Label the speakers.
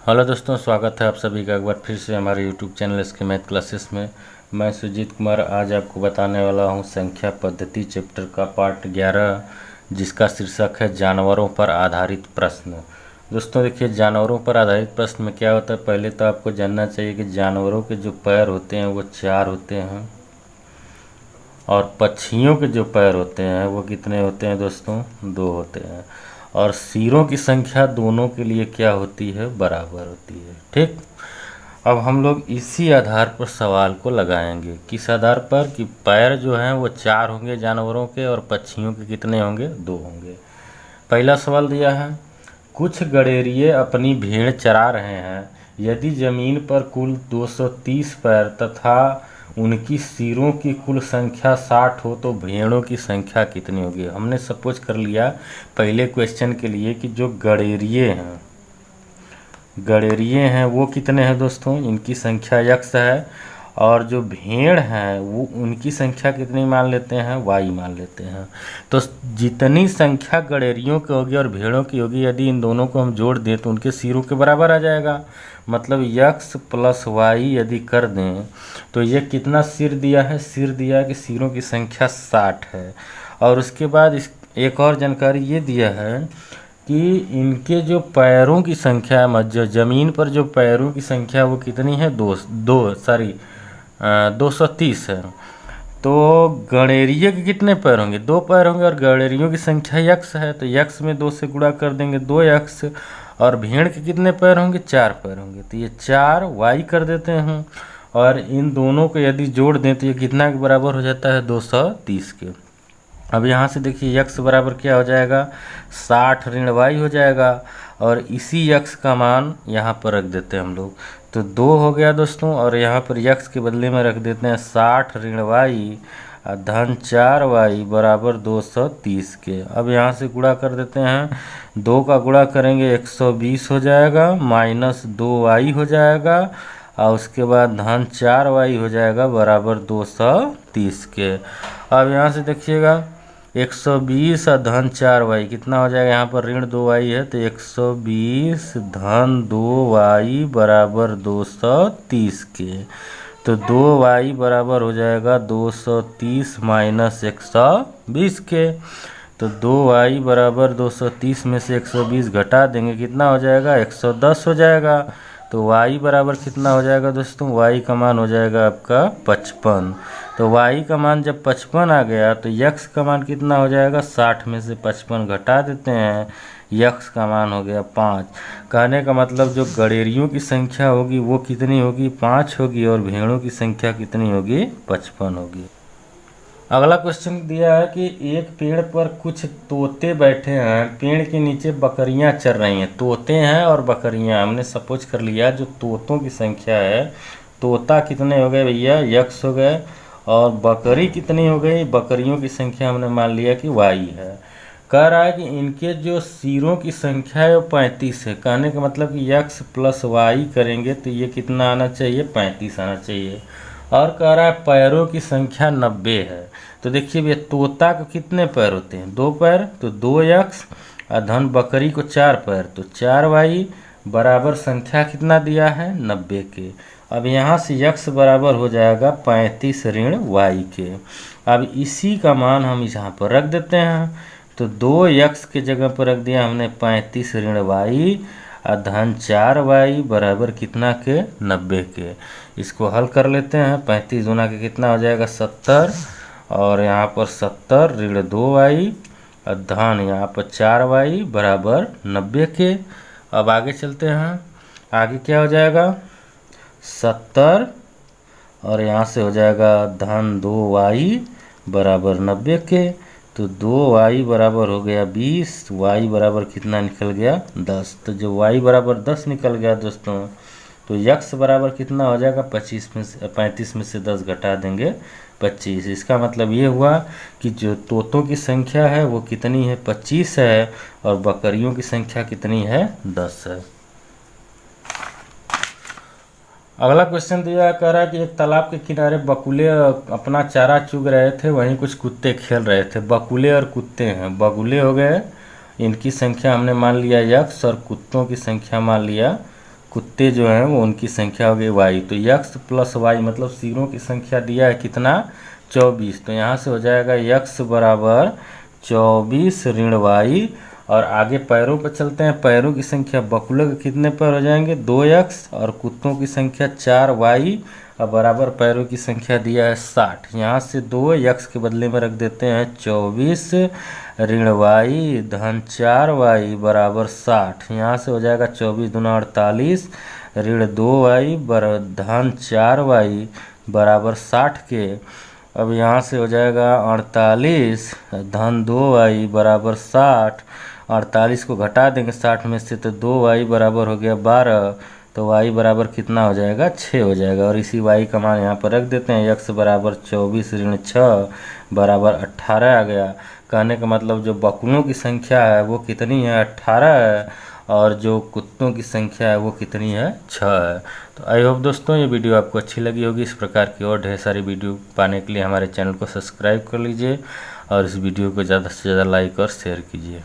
Speaker 1: Hello दोस्तों, स्वागत है आप सभी का एक बार फिर से हमारे यूट्यूब चैनल इसके मैथ क्लासेस में। मैं सुजीत कुमार आज आपको बताने वाला हूं संख्या पद्धति चैप्टर का पार्ट 11, जिसका शीर्षक है जानवरों पर आधारित प्रश्न। दोस्तों देखिए, जानवरों पर आधारित प्रश्न में क्या होता है, पहले तो आपको जानना चाहिए कि जानवरों के जो पैर होते हैं वो 4 होते हैं और पक्षियों के जो पैर होते हैं वो कितने होते हैं दोस्तों, 2 होते हैं। और सिरों की संख्या दोनों के लिए क्या होती है, बराबर होती है। ठीक, अब हम लोग इसी आधार पर सवाल को लगाएंगे। किस आधार पर कि पैर जो हैं वो 4 होंगे जानवरों के और पक्षियों के कितने होंगे, 2 होंगे। पहला सवाल दिया है, कुछ गडेरिए अपनी भेड़ चरा रहे हैं। यदि जमीन पर कुल 230 पैर तथा उनकी सिरों की कुल संख्या 60 हो तो भेड़ों की संख्या कितनी होगी। हमने सपोज कर लिया पहले क्वेश्चन के लिए कि जो गडेरिए हैं वो कितने हैं दोस्तों, इनकी संख्या x है, और जो भेड़ हैं वो उनकी संख्या कितनी मान लेते हैं, y मान लेते हैं। तो जितनी संख्या गडेरियों की होगी और भेड़ों की होगी, यदि इन दोनों को हम जोड़ दें तो उनके सिरों के बराबर आ जाएगा। मतलब x + y यदि कर दें तो ये कितना सिर दिया है, सिर दिया है कि सिरों की संख्या 60 है। और उसके बाद एक और जानकारी ये दिया है कि इनके जो पैरों की संख्या है, जो ज़मीन पर जो पैरों की संख्या वो कितनी है, 230 है। तो गडेरिए के कितने पैर होंगे, 2 पैर होंगे, और गडेरियों की संख्या x है तो x में 2 से गुणा कर देंगे 2x। और भेड़ के कितने पैर होंगे, 4 पैर होंगे, तो ये 4y कर देते हैं। और इन दोनों को यदि जोड़ दें तो ये कितना के बराबर हो जाता है, 230 के। अब यहाँ से देखिए x बराबर क्या हो जाएगा, 60 ऋण y हो जाएगा, और इसी x का मान यहाँ पर रख देते हैं हम लोग, तो 2 हो गया दोस्तों। और यहाँ पर x के बदले में रख देते हैं 60 ऋण y धन 4y बराबर 230 के। अब यहाँ से गुणा कर देते हैं, 2 का गुणा करेंगे 120 हो जाएगा, -2y हो जाएगा, और उसके बाद धन 4y हो जाएगा बराबर 230 के। अब यहाँ से देखिएगा 120 और धन 4y कितना हो जाएगा, यहाँ पर ऋण 2y है तो 120 धन 2y बराबर 230 के। तो 2y बराबर हो जाएगा 230 - 120 के। तो 2y बराबर 230 में से 120 घटा देंगे, कितना हो जाएगा, 110 हो जाएगा। तो y बराबर कितना हो जाएगा दोस्तों, y का मान हो जाएगा आपका 55। तो y का मान जब 55 आ गया तो x का मान कितना हो जाएगा, 60 में से 55 घटा देते हैं, x का मान हो गया 5। कहने का मतलब जो गडेरियों की संख्या होगी वो कितनी होगी, 5 होगी, और भेड़ों की संख्या कितनी होगी, 55 होगी। अगला क्वेश्चन दिया है कि एक पेड़ पर कुछ तोते बैठे हैं, पेड़ के नीचे बकरियां चर रही हैं। तोते हैं और बकरियां, हमने सपोज कर लिया जो तोतों की संख्या है, तोता कितने हो गए भैया, x हो गए, और बकरी कितनी हो गई, बकरियों की संख्या हमने मान लिया कि y है। कह रहा है कि इनके जो सिरों की संख्या है वो 35 है। कहने का मतलब कि x + y करेंगे तो ये कितना आना चाहिए, 35 आना चाहिए। और कह रहा है पैरों की संख्या 90 है। तो देखिए भैया, तोता को कितने पैर होते हैं, 2 पैर, तो 2x, और धन बकरी को 4 पैर, तो 4y बराबर संख्या कितना दिया है, 90 के। अब यहाँ से x बराबर हो जाएगा 35 ऋण y के। अब इसी का मान हम यहाँ पर रख देते हैं, तो 2x के जगह पर रख दिया हमने 35 ऋण y, और धन 4y बराबर कितना के, 90 के। इसको हल कर लेते हैं, 35 गुना के कितना हो जाएगा, 70, और यहाँ पर 70 ऋण 2y, और धन यहाँ पर 4y बराबर 90 के। अब आगे चलते हैं, आगे क्या हो जाएगा, 70, और यहाँ से हो जाएगा धन 2y बराबर 90 के। तो 2y बराबर हो गया 20, y बराबर कितना निकल गया, 10। तो जो y बराबर 10 निकल गया दोस्तों, तो x बराबर कितना हो जाएगा, 35 में से 10 घटा देंगे 25। इसका मतलब ये हुआ कि जो तोतों की संख्या है वो कितनी है, 25 है, और बकरियों की संख्या कितनी है, 10 है। अगला क्वेश्चन दिया, कह रहा है कि एक तालाब के किनारे बगुले अपना चारा चुग रहे थे, वहीं कुछ कुत्ते खेल रहे थे। बगुले और कुत्ते हैं, बगुले हो गए, इनकी संख्या हमने मान लिया x, और कुत्तों की संख्या मान लिया कुत्ते जो हैं वो उनकी संख्या हो गई वाई। तो यक्स प्लस वाई मतलब सिरों की संख्या दिया है कितना 24। तो यहाँ से हो जाएगा यक्स बराबर 24 ऋण वाई। और आगे पैरों पर चलते हैं। पैरों की संख्या बकुले के कितने पैर हो जाएंगे 2x और कुत्तों की संख्या 4y और बराबर पैरों की संख्या दिया है 60। यहाँ से 2x के बदले में रख देते हैं 24 ऋण वाई धन 4y बराबर 60। यहाँ से हो जाएगा 24 दूना 48 ऋण 2y धन 4y बराबर 60 के। अब यहाँ से हो जाएगा 48 धन 2y बराबर 60। 48 को घटा देंगे 60 में से तो 2y बराबर हो गया 12। तो y बराबर कितना हो जाएगा 6 हो जाएगा। और इसी y का मान यहाँ पर रख देते हैं। x बराबर 24 ऋण 6 बराबर 18 आ गया। कहने का मतलब जो बकुलों की संख्या है वो कितनी है 18 है और जो कुत्तों की संख्या है वो कितनी है 6 है। तो आई होप दोस्तों ये वीडियो आपको अच्छी लगी होगी। इस प्रकार की और ढेर सारी वीडियो पाने के लिए हमारे चैनल को सब्सक्राइब कर लीजिए और इस वीडियो को ज़्यादा से ज़्यादा लाइक और शेयर कीजिए।